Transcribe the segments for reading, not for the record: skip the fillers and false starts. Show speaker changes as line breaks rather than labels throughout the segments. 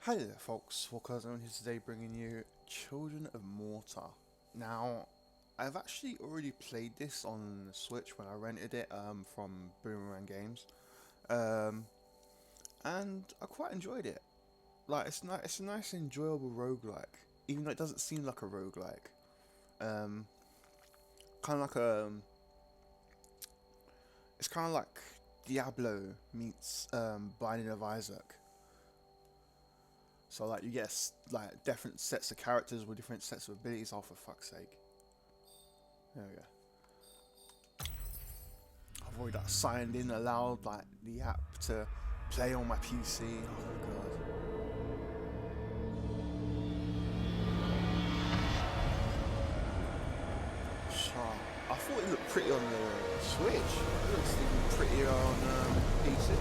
Hi there folks, Walker here today bringing you Children of Morta. Now, I've actually already played this on Switch when I rented it from Boomerang Games. Um, and I quite enjoyed it. Like, it's a nice enjoyable roguelike, even though it doesn't seem like a roguelike. Um, kind of like it's kind of like Diablo meets Binding of Isaac. So like you get like different sets of characters with different sets of abilities. Oh, for fuck's sake! There we go. I've already like, signed in, allowed like the app to play on my PC. Oh my god! Sharp. I thought it looked pretty on the Switch. It looks even prettier on PC.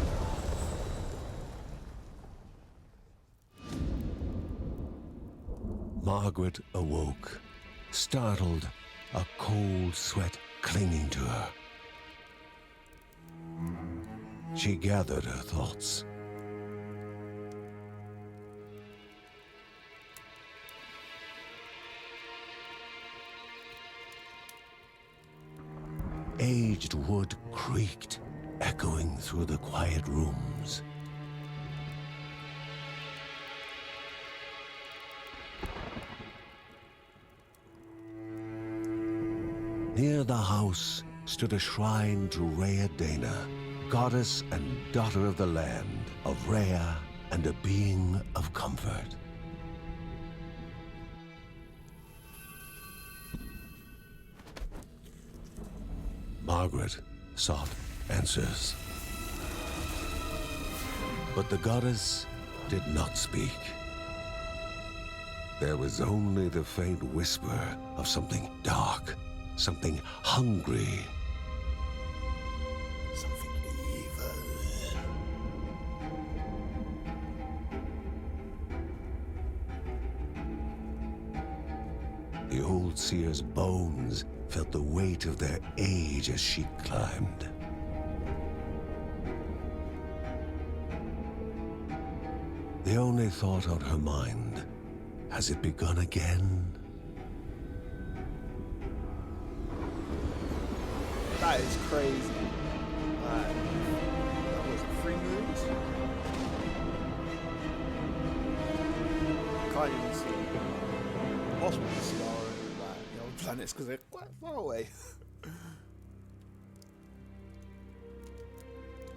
Margaret awoke, startled, a cold sweat clinging to her. She gathered her thoughts. Aged wood creaked, echoing through the quiet rooms. Near the house stood a shrine to Rhea Dana, goddess and daughter of the land, of Rhea and a being of comfort. Margaret sought answers. But the goddess did not speak. There was only the faint whisper of something dark, something hungry.
Something evil.
The old seer's bones felt the weight of their age as she climbed. The only thought on her mind, has it begun again?
That is crazy. That was 3 moons? Can't even see possible star over planets because they're quite far away.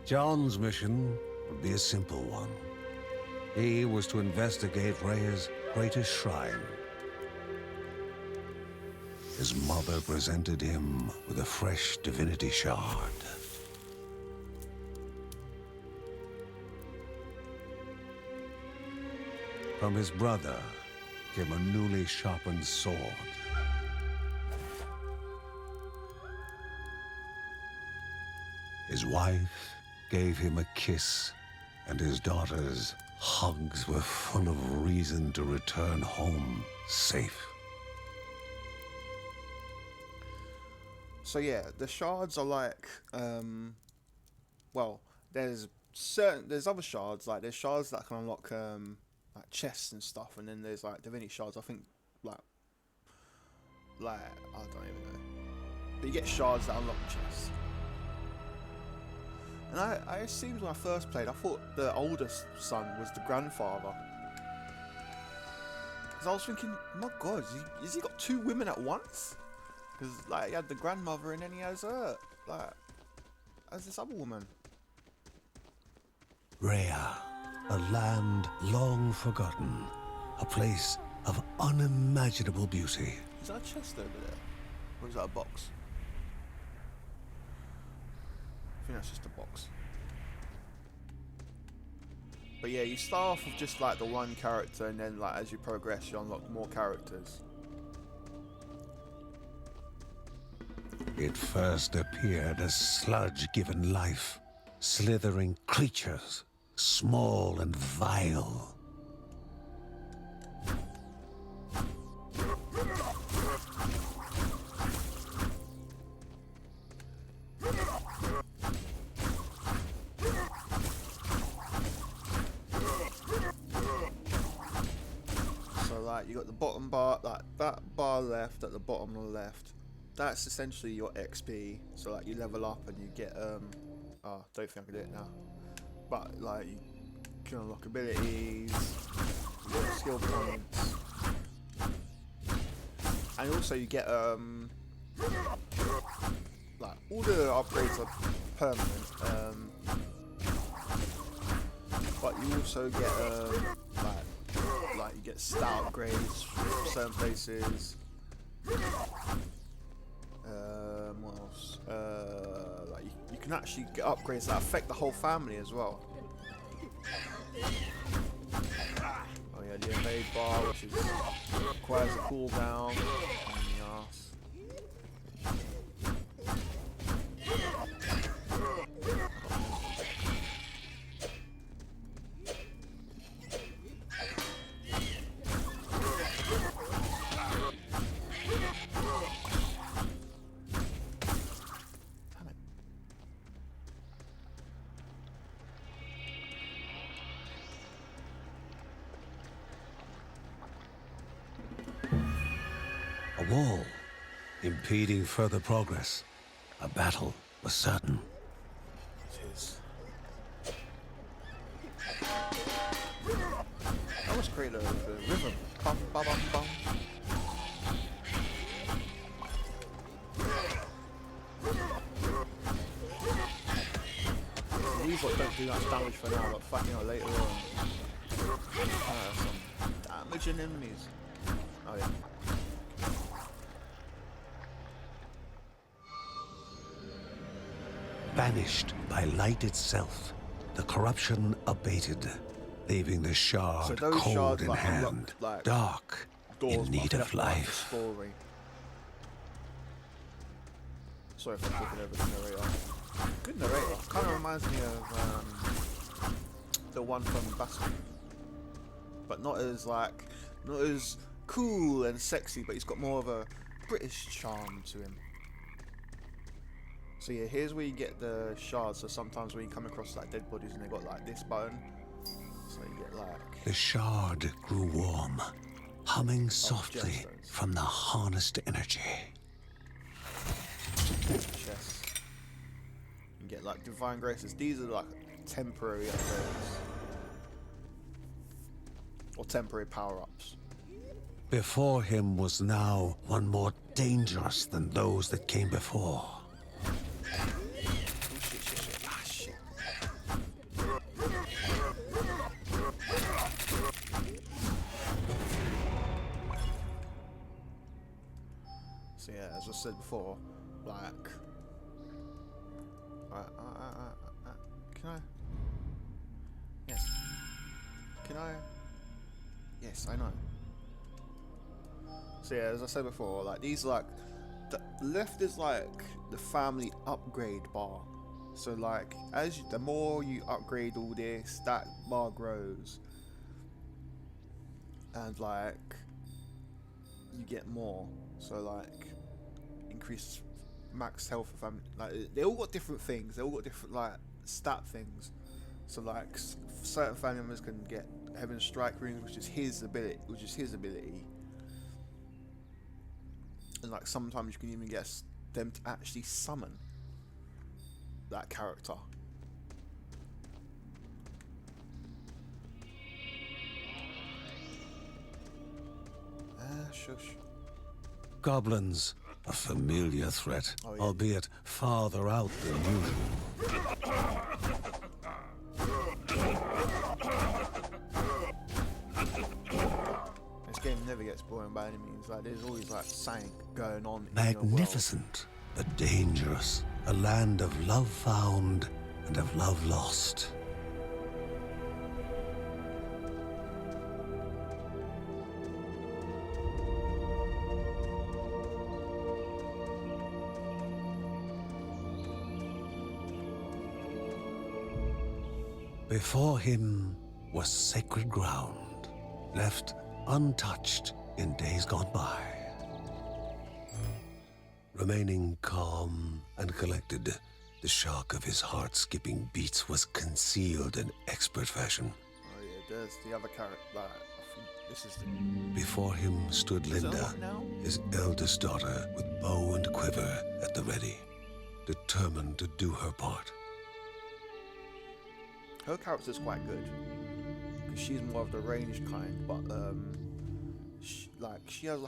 John's mission would be a simple one. He was to investigate Rhea's greatest shrine. His mother presented him with a fresh divinity shard. From his brother came a newly sharpened sword. His wife gave him a kiss, and his daughter's hugs were full of reason to return home safe.
So yeah, the shards are like, well, there's other shards, like there's shards that can unlock like chests and stuff, and then there's like divinity shards. I think like I don't even know, but you get shards that unlock chests. And I assumed when I first played, I thought the oldest son was the grandfather. Because I was thinking, my god, has he got 2 women at once? Because like he had the grandmother and then he has her, like, as this other woman.
Rhea, a land long forgotten, a place of unimaginable beauty.
Is that a chest over there? Or is that a box? I think that's just a box. But yeah, you start off with just like the one character, and then like as you progress you unlock more characters.
It first appeared as sludge given life, slithering creatures, small and vile.
like you got the bottom bar, like that bar left at the bottom on the left. That's essentially your XP. So like you level up and you get oh, don't think I can do it now. But like you can unlock abilities, you get skill points, and also you get like all the upgrades are permanent. But you also get like you get stat upgrades from certain places. What else? Like you can actually get upgrades that affect the whole family as well. Oh yeah, the evade bar, which requires a cooldown. On the arse.
A wall, impeding further progress. A battle was certain.
Jeez. That was great, the rhythm. Bum, bum, bum, bum. These lot don't do much damage for now, but fucking hell later on. Some damaging enemies. Oh yeah.
Banished by light itself, the corruption abated, leaving the shard
So those
cold
shards,
in
like,
hand,
unlock, like,
dark,
doors,
in need
but
of
left, like,
life.
story. Sorry for talking over the narrator. Good narrator. Kind of reminds me of the one from Bastion, but not as cool and sexy. But he's got more of a British charm to him. So yeah, here's where you get the shards. So sometimes when you come across like dead bodies and they got like this button, so you get like
The shard grew warm, humming softly
gemstones.
from the harnessed energy.
chests. You get like divine graces. These are like temporary upgrades or temporary power-ups.
Before him was now one more dangerous than those that came before.
Oh shit. Ah shit. So yeah, as I said before, like, can I? Yes. Can I? Yes, I know. So yeah, as I said before, like these, like the left is like the family upgrade bar. So like the more you upgrade all this, that bar grows, and like you get more. So like increase max health of family. Like they all got different things. They all got different like stat things. So like certain family members can get Heaven Strike runes, which is his ability. And like sometimes you can even get them to actually summon that character. Shush.
Goblins, a familiar threat,
Oh, yeah.
albeit farther out than usual.
This game never gets boring by any means. Like there's always like something going on. In your world.
Magnificent, but dangerous. A land of love found and of love lost. Before him was sacred ground, left untouched in days gone by. Remaining calm and collected, the shock of his heart-skipping beats was concealed in expert fashion.
Oh yeah, there's the other character. Like, I think this is the.
Before him stood
Is it
Linda,
unlocked now?
his eldest daughter, with bow and quiver at the ready, determined to do her part.
Her character's quite good because she's more of the ranged kind, but she has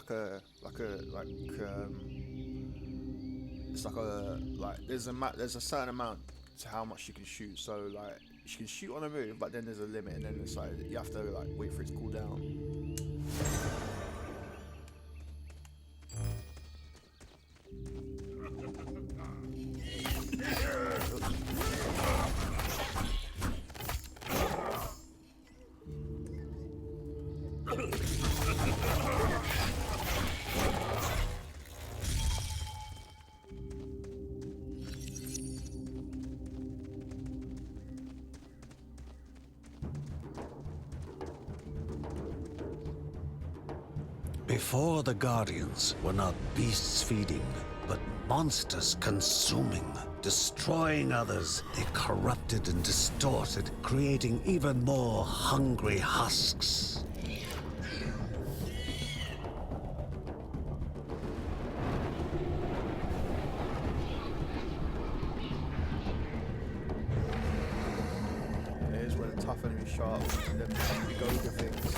it's there's a certain amount to how much she can shoot. So like she can shoot on a move, but then there's a limit, and then it's like you have to like wait for it to cool down.
Before the Guardians were not beasts feeding, but monsters consuming, destroying others. They corrupted and distorted, creating even more hungry husks.
Here's where the tough enemy sharp and then the go to things.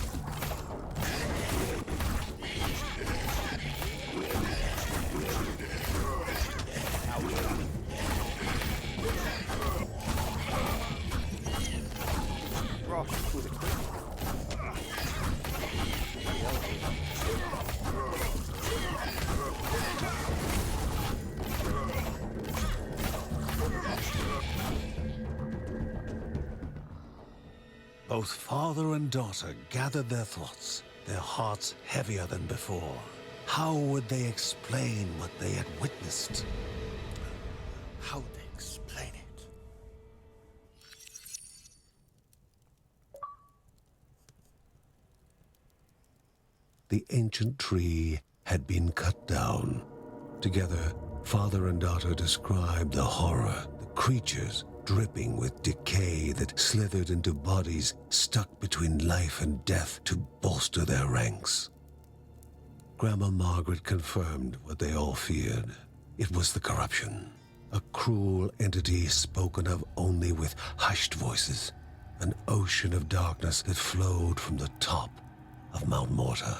Both father and daughter gathered their thoughts, their hearts heavier than before. How would they explain what they had witnessed?
How would they explain it?
The ancient tree had been cut down. Together, father and daughter described the horror, the creatures dripping with decay that slithered into bodies stuck between life and death to bolster their ranks. Grandma Margaret confirmed what they all feared. It was the corruption, a cruel entity spoken of only with hushed voices, an ocean of darkness that flowed from the top of Mount Morta.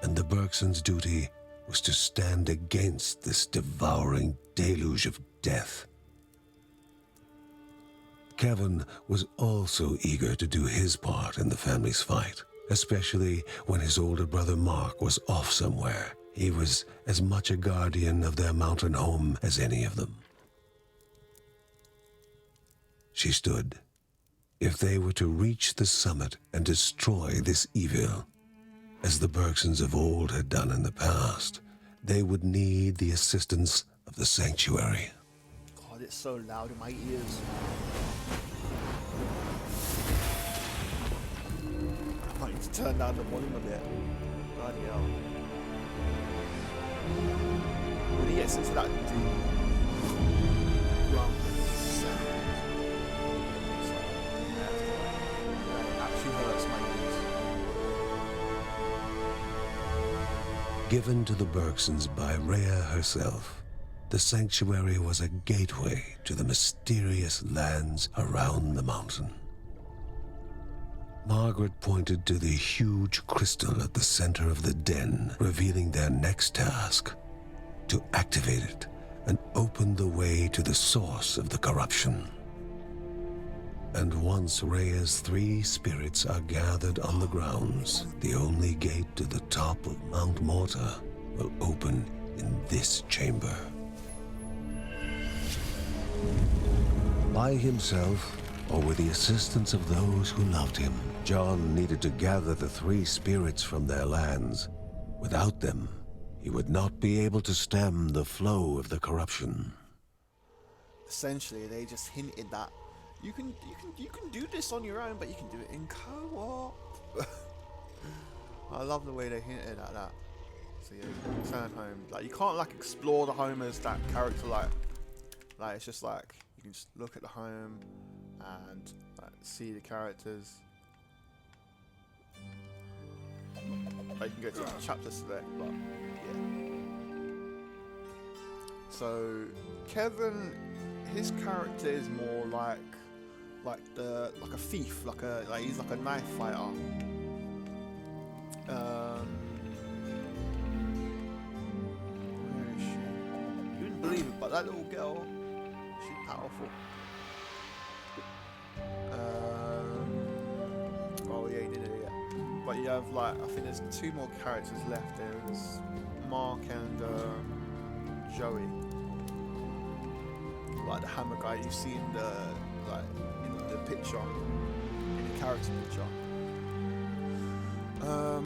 And the Bergsons' duty was to stand against this devouring deluge of death. Kevin was also eager to do his part in the family's fight, especially when his older brother Mark was off somewhere. He was as much a guardian of their mountain home as any of them. She stood. If they were to reach the summit and destroy this evil, as the Bergsons of old had done in the past, they would need the assistance of the sanctuary.
God, it's so loud in my ears. I might need to turn down the volume a bit. Bloody hell. When he gets into that deep rumbling sound, it's like, it actually hurts my ears.
Given to the Bergsons by Rhea herself, the sanctuary was a gateway to the mysterious lands around the mountain. Margaret pointed to the huge crystal at the center of the den, revealing their next task: to activate it and open the way to the source of the corruption. And once Rhea's 3 spirits are gathered on the grounds, the only gate to the top of Mount Morta will open in this chamber. By himself, or with the assistance of those who loved him, John needed to gather the 3 spirits from their lands. Without them, he would not be able to stem the flow of the corruption.
Essentially, they just hinted that you can do this on your own, but you can do it in co-op. I love the way they hinted at that. So yeah, you can return home. Like, you can't like explore the home as that character. Like it's just like you can just look at the home and see the characters. You can go to the chapter select, but yeah. So Kevin, his character is more like a thief, he's like a knife fighter. Where is she? You wouldn't believe it, but that little girl, she's powerful. Oh yeah, you did it. Yeah. But you have I think there's 2 more characters left. There's Mark and Joey, like the hammer guy you see in the picture, in the character picture. Yeah,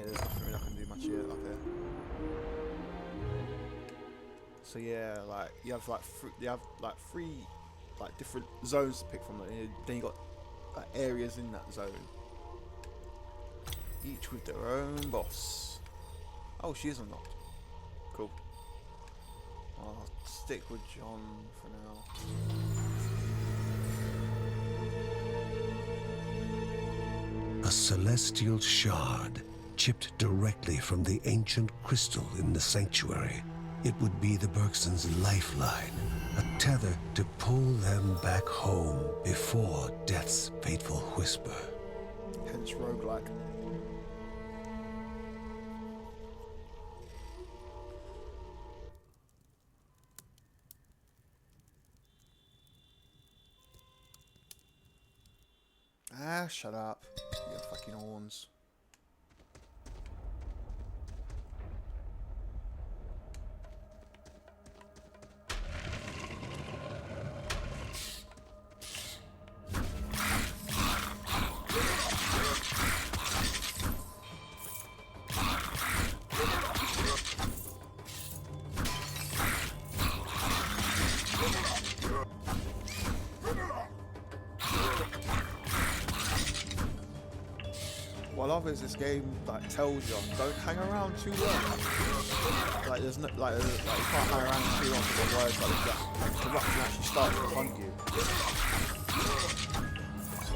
there's nothing really I can do much here up here. So yeah, you have three different zones to pick from. Then you got areas in that zone, each with their own boss. Oh, she is unlocked. Cool. I'll stick with John for now.
A celestial shard chipped directly from the ancient crystal in the sanctuary. It would be the Bergsons' lifeline, a tether to pull them back home before death's fateful whisper.
Hence roguelike. Ah, shut up. You fucking horns. What I love is this game tells you don't hang around too long. There's no you can't hang around too long because otherwise the corruption actually starts to hunt you. So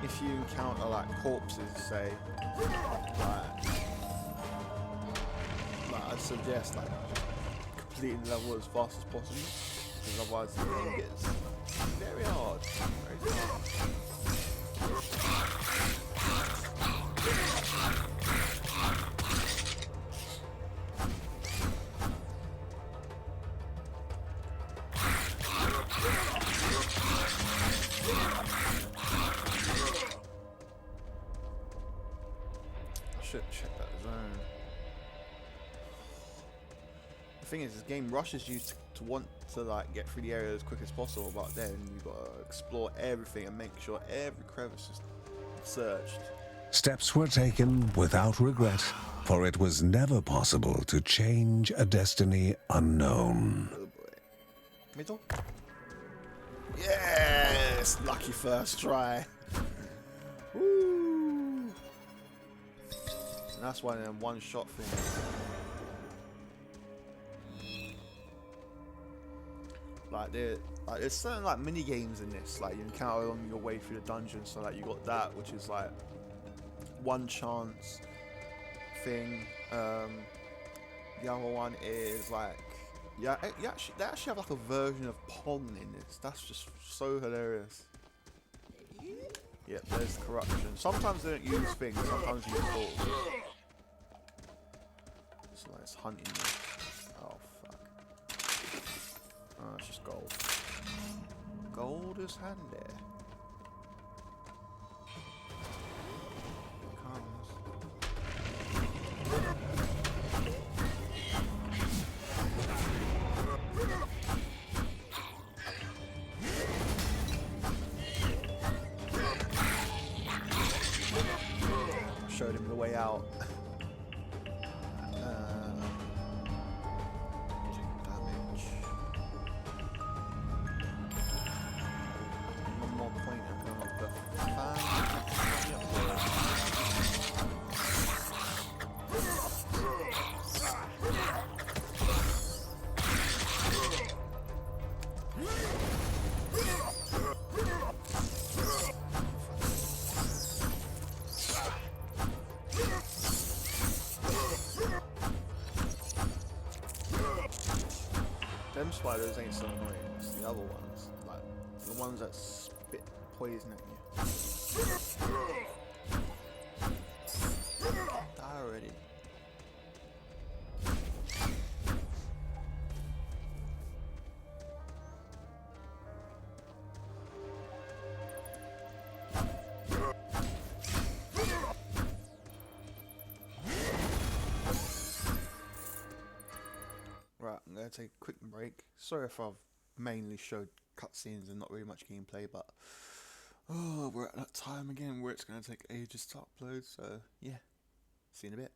if you encounter corpses, say, I'd suggest completing the level as fast as possible, because otherwise the game gets very hard. Very hard. Check that zone. The thing is, this game rushes you to want to get through the area as quick as possible, but then you've got to explore everything and make sure every crevice is searched.
Steps were taken without regret, for it was never possible to change a destiny unknown.
Oh boy. Middle? Yes! Lucky first try. Woo! That's one of them one-shot things. There's certain mini games in this. You encounter along your way through the dungeon. So you got that, which is one chance thing. The other one is they actually have a version of Pong in this. That's just so hilarious. Yep, there's corruption. Sometimes they don't use things. Sometimes you use balls. So it's hunting you. Oh fuck. Oh, it's just gold. Gold is handy. Here it comes. Showed him the way out. spiders ain't so annoying. It's the other ones, like the ones that spit poison at you. Die already. Right, I'm gonna take a quick break. Sorry if I've mainly showed cutscenes and not really much gameplay, but oh, we're at that time again where it's gonna take ages to upload. So yeah, see you in a bit.